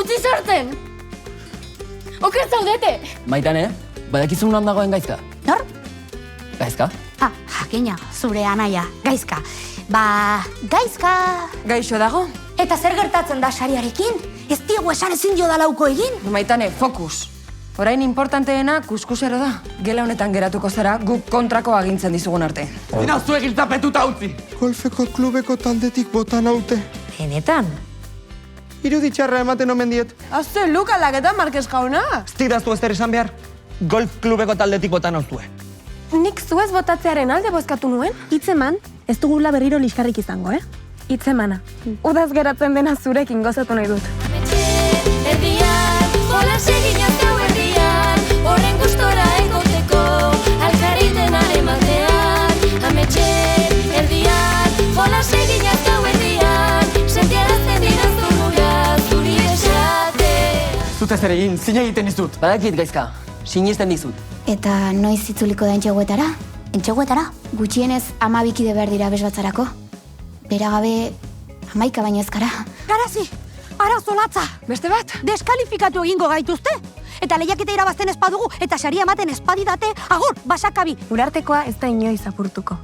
Utzi sartzen! Oker zaudete! Maitane, badakizun non dagoen gaizka? Nor? Gaizka? Jakina, zure anaia, gaizka. Gaizka... Gaixo dago? Eta zer gertatzen da sariarekin? Ez diegu esan ezin dio da lauko egin? Maitane, fokus. Orain importanteena kuskusero da. Gela honetan geratuko zara guk kontrako agintzen dizugun arte. Zina zuek hiltzapetuta utzi! Golfeko klubeko taldetik bota naute. Benetan? Iruditxarra ematen omen diet. Azte lukalak eta Marquez jauna. Ez didaztu ez esan behar. Golf klubeko taldetik bota nauzue. Nik zuez botatzearen alde bozkatu nuen. Hitzeman, ez dugula berriro liskarrik izango, Hitzemana. Udaz geratzen dena zurekin gozatu nahi dut. Erdian, jolas eginaz gau erdian, horren gustora egoteko, alkaritenaren batean. Ametxe, erdian, jolas eginaz gau erdian, sentiarazten dira zurgura, zuri esate. Zutez ere egin, zine egiten dizut. Badakit gaizka, sinisten dizut. Eta noiz itzuliko da entxeguetara? Entxeguetara? Gutxienez 12 kide behar dira bezbatzarako. Bera gabe 11 baino ezkara. Garazi, arazo latza. Beste bat? Deskalifikatu egingo gaituzte. Eta lehiaketa irabazten espadugu eta saria ematen espadidate, agur, basakabi. Urartekoa ez da inoiz apurtuko.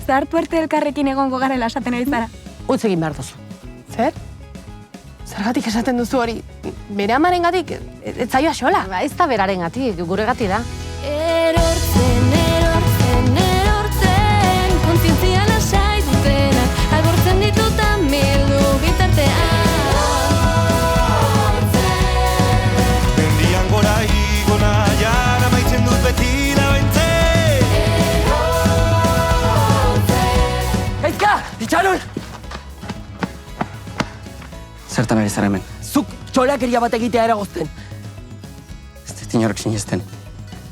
Zahartu arte elkarrekin egongo garela esaten ari zara. Utz egin behar duzu. Zer? Zergatik esaten duzu hori? Bere amarengatik, ez zaio axola. Ez da berarengatik, guregati da. Erortzen, erortzen, erortzen, kontzientzia lasai dutenak, agortzen ditutan mildu bitartean. Mendian gora igo nahian, amaitzen dut beti labentzen. Gaizka, ditxarun! Zertan ari zara hemen? Zuk txolakeria bat egitea eragozten. Ez dut inork sinesten.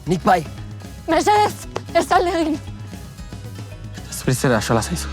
Nik bai. Mesedez, ez alde egin. Zuri zera asola zaizu.